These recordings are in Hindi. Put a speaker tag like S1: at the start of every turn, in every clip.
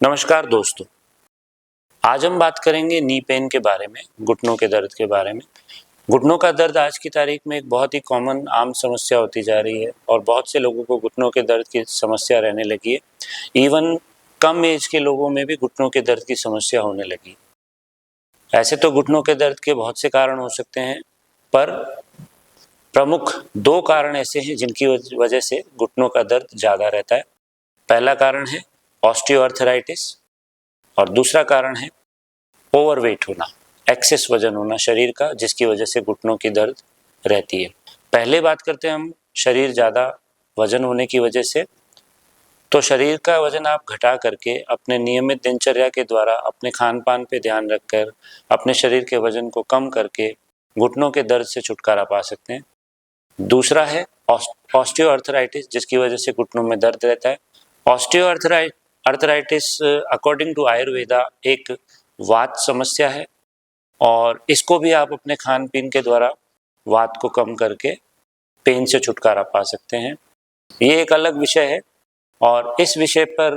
S1: नमस्कार दोस्तों, आज हम बात करेंगे नी पेन के बारे में, घुटनों के दर्द के बारे में। घुटनों का दर्द आज की तारीख में एक बहुत ही कॉमन आम समस्या होती जा रही है और बहुत से लोगों को घुटनों के दर्द की समस्या रहने लगी है। इवन कम एज के लोगों में भी घुटनों के दर्द की समस्या होने लगी। ऐसे तो घुटनों के दर्द के बहुत से कारण हो सकते हैं, पर प्रमुख 2 कारण ऐसे हैं जिनकी वजह से घुटनों का दर्द ज़्यादा रहता है। पहला कारण है ऑस्टियोआर्थराइटिस और दूसरा कारण है ओवरवेट होना, एक्सेस वजन होना शरीर का, जिसकी वजह से घुटनों की दर्द रहती है। पहले बात करते हैं हम शरीर ज़्यादा वजन होने की वजह से। तो शरीर का वजन आप घटा करके अपने नियमित दिनचर्या के द्वारा अपने खान पान पे ध्यान रखकर अपने शरीर के वजन को कम करके घुटनों के दर्द से छुटकारा पा सकते हैं। दूसरा है ऑस्टियोआर्थराइटिस, जिसकी वजह से घुटनों में दर्द रहता है। ऑस्टियोआर्थराइटिस अकॉर्डिंग टू आयुर्वेदा एक वात समस्या है और इसको भी आप अपने खान पीन के द्वारा वात को कम करके पेन से छुटकारा पा सकते हैं। ये एक अलग विषय है और इस विषय पर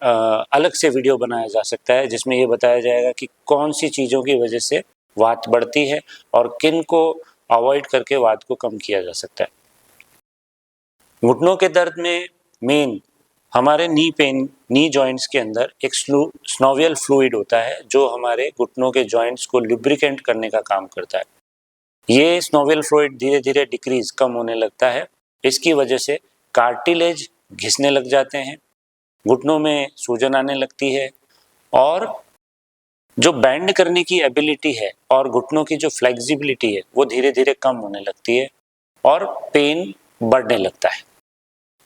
S1: अलग से वीडियो बनाया जा सकता है, जिसमें ये बताया जाएगा कि कौन सी चीज़ों की वजह से वात बढ़ती है और किन को अवॉइड करके वात को कम किया जा सकता है। घुटनों के दर्द में मेन हमारे नी जॉइंट्स के अंदर एक स्नोवियल फ्लूइड होता है, जो हमारे घुटनों के जॉइंट्स को लुब्रिकेंट करने का काम करता है। ये स्नोवियल फ्लूइड धीरे धीरे डिक्रीज कम होने लगता है। इसकी वजह से कार्टिलेज घिसने लग जाते हैं, घुटनों में सूजन आने लगती है और जो बैंड करने की एबिलिटी है और घुटनों की जो फ्लेक्सिबिलिटी है वो धीरे धीरे कम होने लगती है और पेन बढ़ने लगता है।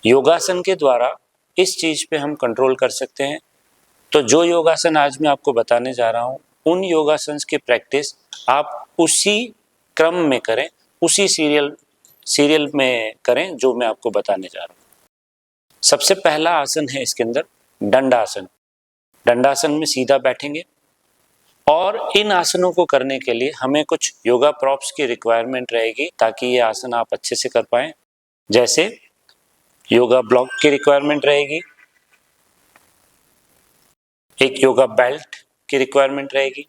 S1: योगासन के द्वारा इस चीज पे हम कंट्रोल कर सकते हैं। तो जो योगासन आज मैं आपको बताने जा रहा हूँ, उन योगासन की प्रैक्टिस आप उसी क्रम में करें, उसी सीरियल में करें जो मैं आपको बताने जा रहा हूँ। सबसे पहला आसन है इसके अंदर दंडासन। दंडासन में सीधा बैठेंगे और इन आसनों को करने के लिए हमें कुछ योगा प्रॉप्स की रिक्वायरमेंट रहेगी ताकि ये आसन आप अच्छे से कर पाएं। जैसे योगा ब्लॉक की रिक्वायरमेंट रहेगी, एक योगा बेल्ट की रिक्वायरमेंट रहेगी,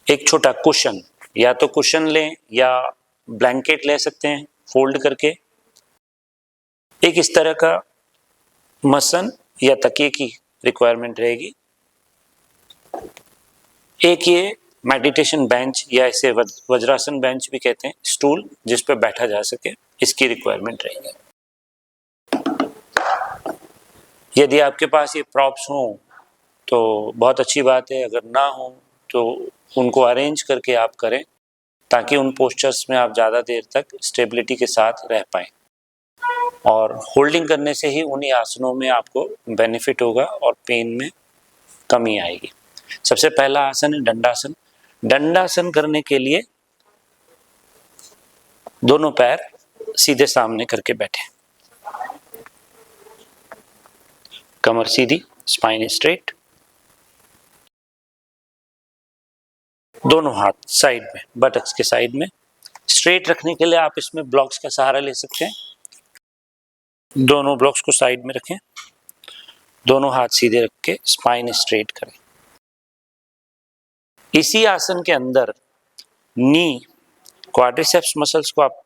S1: एक छोटा कुशन, या तो कुशन लें या ब्लैंकेट ले सकते हैं फोल्ड करके, एक इस तरह का मसन या तकिए की रिक्वायरमेंट रहेगी, एक ये मेडिटेशन बेंच या इसे वज्रासन बेंच भी कहते हैं, स्टूल जिस पर बैठा जा सके, इसकी रिक्वायरमेंट रहेगी। यदि आपके पास ये प्रॉप्स हों तो बहुत अच्छी बात है, अगर ना हो तो उनको अरेंज करके आप करें ताकि उन पोस्चर्स में आप ज़्यादा देर तक स्टेबिलिटी के साथ रह पाएँ। और होल्डिंग करने से ही उन्हीं आसनों में आपको बेनिफिट होगा और पेन में कमी आएगी। सबसे पहला आसन है दंडासन। दंडासन करने के लिए दोनों पैर सीधे सामने करके बैठे, कमर सीधी, स्पाइन स्ट्रेट, दोनों हाथ साइड में, बटक्स के साइड में स्ट्रेट रखने के लिए आप इसमें ब्लॉक्स का सहारा ले सकते हैं। दोनों ब्लॉक्स को साइड में रखें, दोनों हाथ सीधे रख के स्पाइन स्ट्रेट करें। इसी आसन के अंदर नी क्वाड्रिसेप्स मसल्स को आप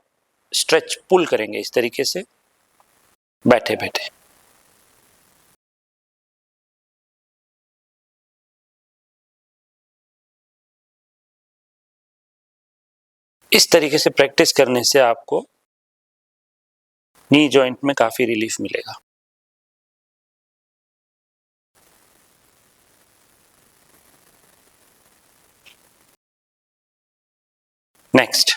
S1: स्ट्रेच पुल करेंगे इस तरीके से बैठे बैठे। इस तरीके से प्रैक्टिस करने से आपको नी जॉइंट में काफी रिलीफ मिलेगा। नेक्स्ट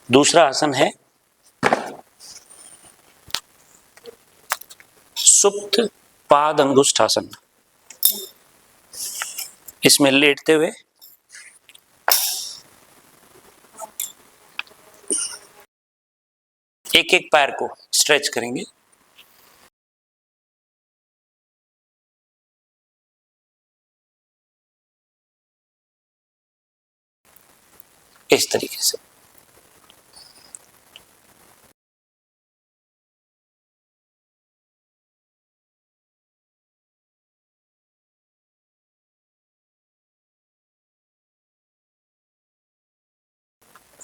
S1: दूसरा आसन है सुप्त पाद अंगुष्ठ आसन। इसमें लेटते हुए एक एक पैर को स्ट्रेच करेंगे, इस तरीके से।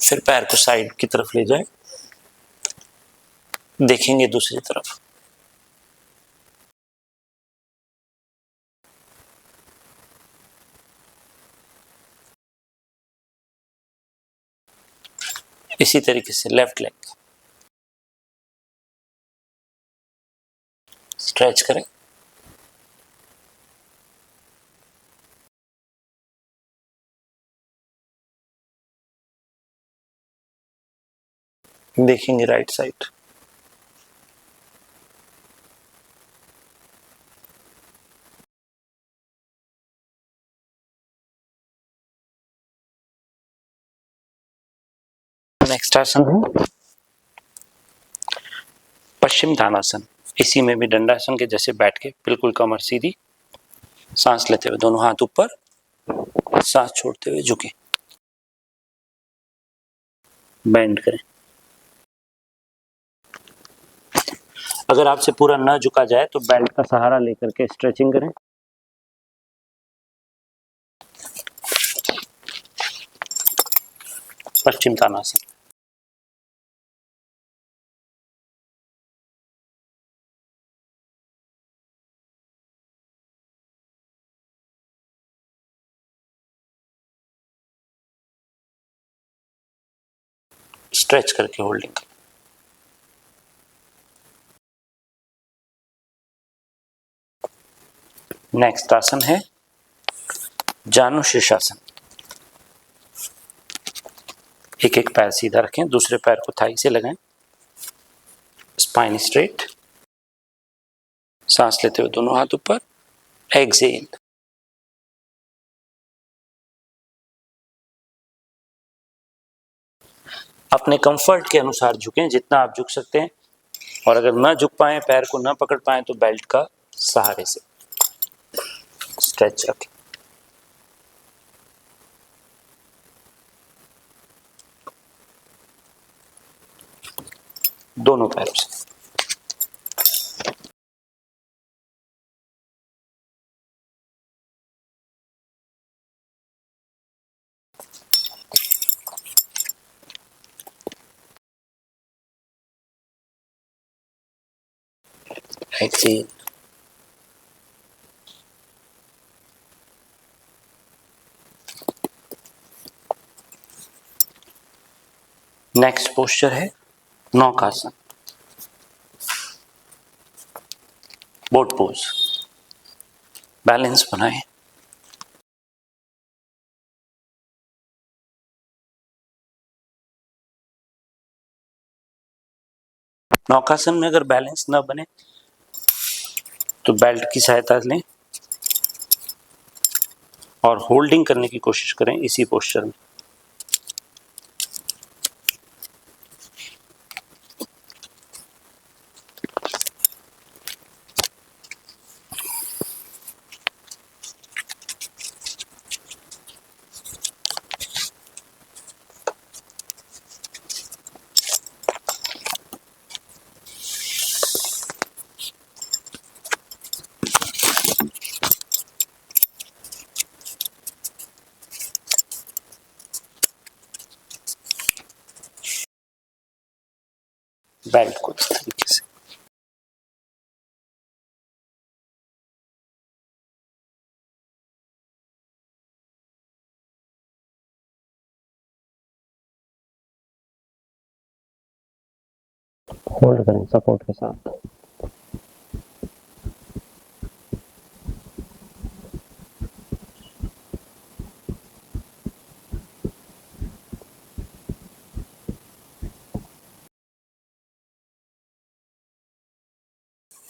S1: फिर पैर को साइड की तरफ ले जाए, देखेंगे दूसरी तरफ। इसी तरीके से लेफ्ट लेग स्ट्रेच करें। देखेंगे राइट साइड। नेक्स्ट आसन है पश्चिम तानासन। इसी में भी दंडासन के जैसे बैठ के बिल्कुल कमर सीधी, सांस लेते हुए दोनों हाथ ऊपर, सांस छोड़ते हुए झुके, बेंड करें। अगर आपसे पूरा न झुका जाए तो बेल्ट का सहारा लेकर के स्ट्रेचिंग करें। पश्चिम तानासन। स्ट्रेच करके होल्डिंग करें। नेक्स्ट आसन है जानु शीर्षासन। एक एक पैर सीधा रखें, दूसरे पैर को थाई से लगाएं, स्पाइन स्ट्रेट, सांस लेते हुए दोनों हाथ ऊपर, एक्सेल। अपने कंफर्ट के अनुसार झुकें, जितना आप झुक सकते हैं, और अगर ना झुक पाए, पैर को ना पकड़ पाए, तो बेल्ट का सहारे से स्ट्रेच रखें। दोनों पैरों से। एक्सेल। नेक्स्ट पोस्चर है नौकासन, बोट पोज। बैलेंस बनाएं। नौकासन में अगर बैलेंस ना बने तो बेल्ट की सहायता लें और होल्डिंग करने की कोशिश करें इसी पोस्चर में। बेल्ट को इस तरीके से। होल्ड करें सपोर्ट के साथ।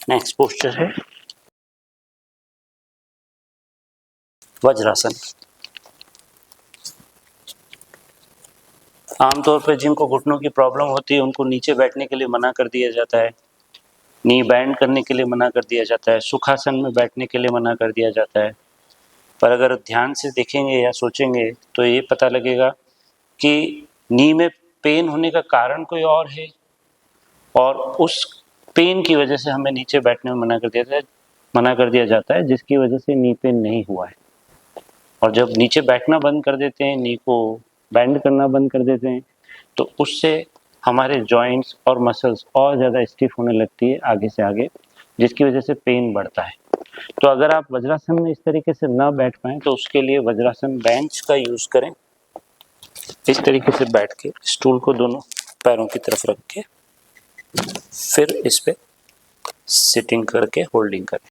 S1: नेक्स्ट पोस्चर है वज्रासन। आमतौर पर जिनको घुटनों की प्रॉब्लम होती है उनको नीचे बैठने के लिए मना कर दिया जाता है, नी बैंड करने के लिए मना कर दिया जाता है, सुखासन में बैठने के लिए मना कर दिया जाता है। पर अगर ध्यान से देखेंगे या सोचेंगे तो ये पता लगेगा कि नी में पेन होने का कारण कोई और है और उस पेन की वजह से हमें नीचे बैठने में मना कर दिया जाता है, जिसकी वजह से नी पेन नहीं हुआ है। और जब नीचे बैठना बंद कर देते हैं, नी को बैंड करना बंद कर देते हैं, तो उससे हमारे जॉइंट्स और मसल्स और ज़्यादा स्टिफ होने लगती है आगे से आगे, जिसकी वजह से पेन बढ़ता है। तो अगर आप वज्रासन में इस तरीके से ना बैठ पाएँ तो उसके लिए वज्रासन बेंच का यूज़ करें। इस तरीके से बैठ के स्टूल को दोनों पैरों की तरफ रख के फिर इस पे सिटिंग करके होल्डिंग करें।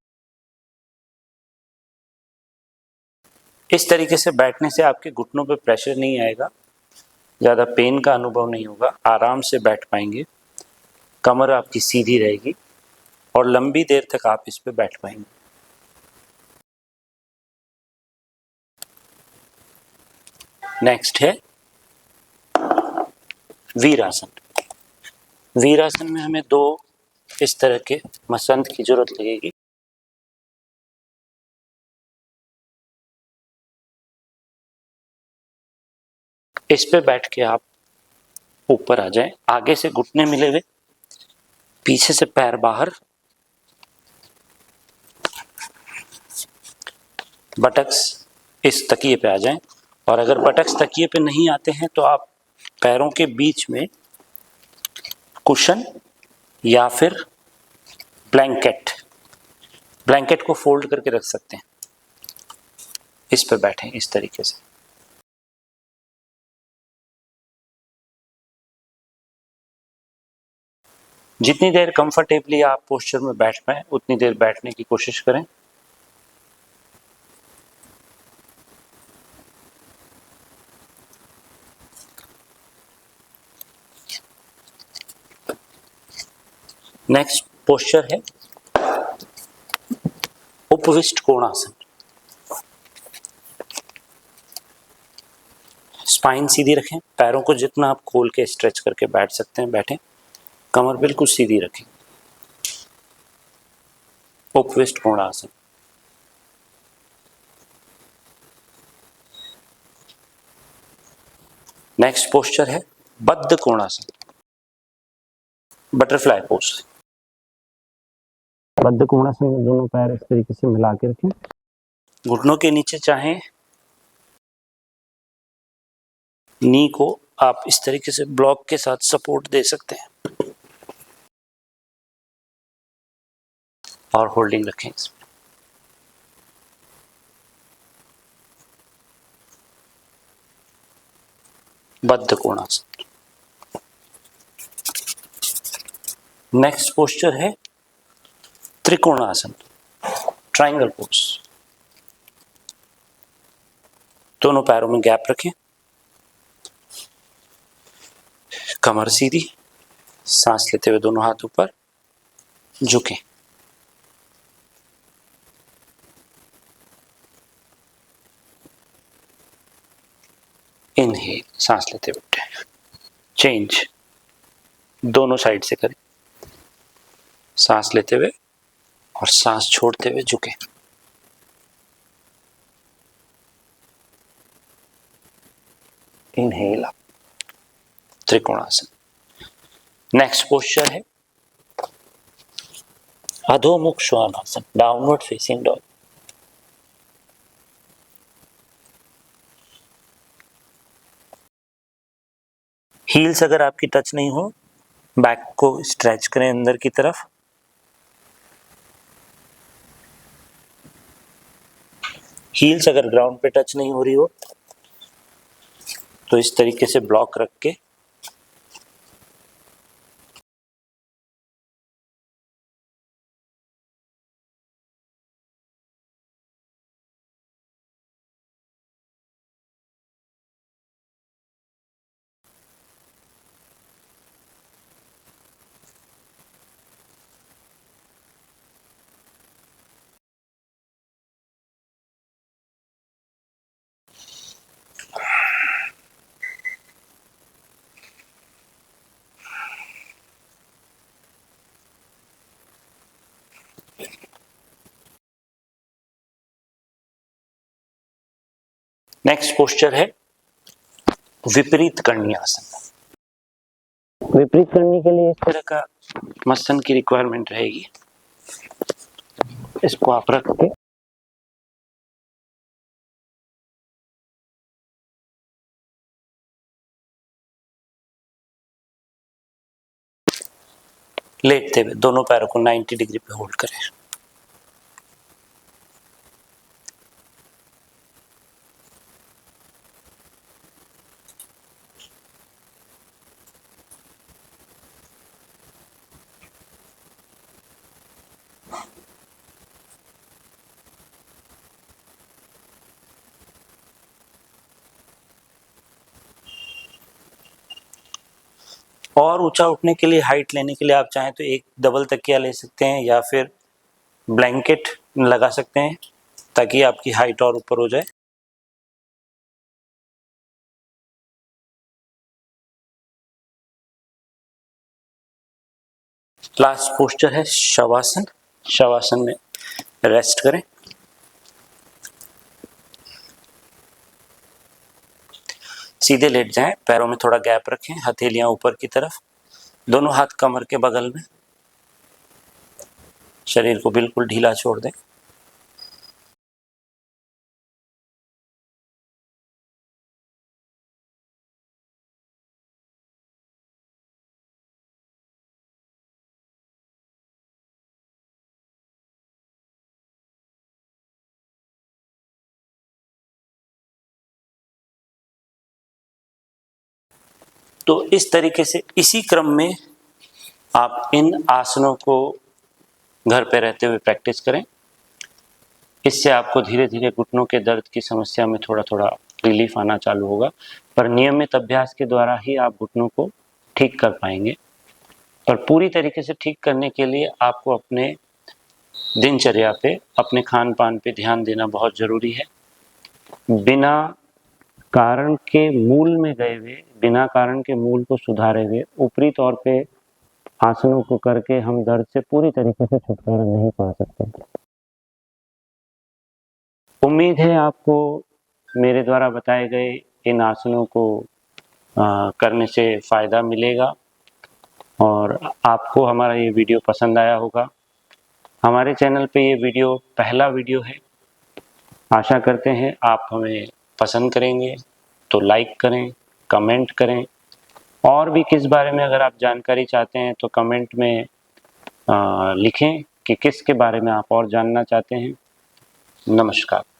S1: इस तरीके से बैठने से आपके घुटनों पे प्रेशर नहीं आएगा, ज़्यादा पेन का अनुभव नहीं होगा, आराम से बैठ पाएंगे, कमर आपकी सीधी रहेगी और लंबी देर तक आप इस पे बैठ पाएंगे। नेक्स्ट है वीरासन। वीरासन में हमें दो इस तरह के मसंद की जरूरत लगेगी। इस पे बैठ के आप ऊपर आ जाएं, आगे से घुटने मिले हुए, पीछे से पैर बाहर, बटक्स इस तकिए पे आ जाएं। और अगर बटक्स तकिए पे नहीं आते हैं तो आप पैरों के बीच में कुशन या फिर ब्लैंकेट को फोल्ड करके रख सकते हैं। इस पे बैठें इस तरीके से। जितनी देर कंफर्टेबली आप पोस्चर में बैठ पाए उतनी देर बैठने की कोशिश करें। नेक्स्ट पोस्चर है उपविष्ट कोणासन। स्पाइन सीधी रखें, पैरों को जितना आप खोल के स्ट्रेच करके बैठ सकते हैं बैठें, कमर बिल्कुल सीधी रखें। उपविष्ट कोणासन। नेक्स्ट पोस्चर है बद्ध कोणासन, बटरफ्लाई पोज। बद्ध कोणासन में दोनों पैर इस तरीके से मिला के रखें, घुटनों के नीचे चाहें नी को आप इस तरीके से ब्लॉक के साथ सपोर्ट दे सकते हैं और होल्डिंग रखें इसमें। बद्ध कोणासन। नेक्स्ट पोस्चर है त्रिकोणासन, ट्रायंगल पोज। दोनों पैरों में गैप रखें, कमर सीधी, सांस लेते हुए दोनों हाथ ऊपर, झुकें। इनहेल, सांस लेते हुए उठें। चेंज, दोनों साइड से करें, सांस लेते हुए और सांस छोड़ते हुए झुकें। Inhale up, trikonasana. Next posture है adho mukha svanasana, downward facing dog. Heels अगर आपकी टच नहीं हो, बैक को स्ट्रेच करें अंदर की तरफ, हील्स अगर ग्राउंड पे टच नहीं हो रही हो तो इस तरीके से ब्लॉक रख के नेक्स्ट पोस्चर है विपरीत करणी आसन। विपरीत करनी के लिए इस तरह का मसन की रिक्वायरमेंट रहेगी। इसको आप रख के लेटते हुए दोनों पैरों को 90 डिग्री पे होल्ड करें। और ऊंचा उठने के लिए, हाइट लेने के लिए आप चाहें तो एक डबल तकिया ले सकते हैं या फिर ब्लैंकेट लगा सकते हैं ताकि आपकी हाइट और ऊपर हो जाए। लास्ट पोस्चर है शवासन। शवासन में रेस्ट करें। सीधे लेट जाएं, पैरों में थोड़ा गैप रखें, हथेलियां ऊपर की तरफ, दोनों हाथ कमर के बगल में, शरीर को बिल्कुल ढीला छोड़ दें। तो इस तरीके से इसी क्रम में आप इन आसनों को घर पे रहते हुए प्रैक्टिस करें। इससे आपको धीरे धीरे घुटनों के दर्द की समस्या में थोड़ा थोड़ा रिलीफ आना चालू होगा, पर नियमित अभ्यास के द्वारा ही आप घुटनों को ठीक कर पाएंगे। पर पूरी तरीके से ठीक करने के लिए आपको अपने दिनचर्या पे, अपने खान पान पे ध्यान देना बहुत ज़रूरी है। बिना कारण के मूल में गए हुए, बिना कारण के मूल को सुधारे हुए ऊपरी तौर पे आसनों को करके हम दर्द से पूरी तरीके से छुटकारा नहीं पा सकते। उम्मीद है आपको मेरे द्वारा बताए गए इन आसनों को करने से फ़ायदा मिलेगा और आपको हमारा ये वीडियो पसंद आया होगा। हमारे चैनल पे ये वीडियो पहला वीडियो है। आशा करते हैं आप हमें पसंद करेंगे, तो लाइक करें, कमेंट करें, और भी किस बारे में अगर आप जानकारी चाहते हैं तो कमेंट में लिखें कि किस के बारे में आप और जानना चाहते हैं। नमस्कार।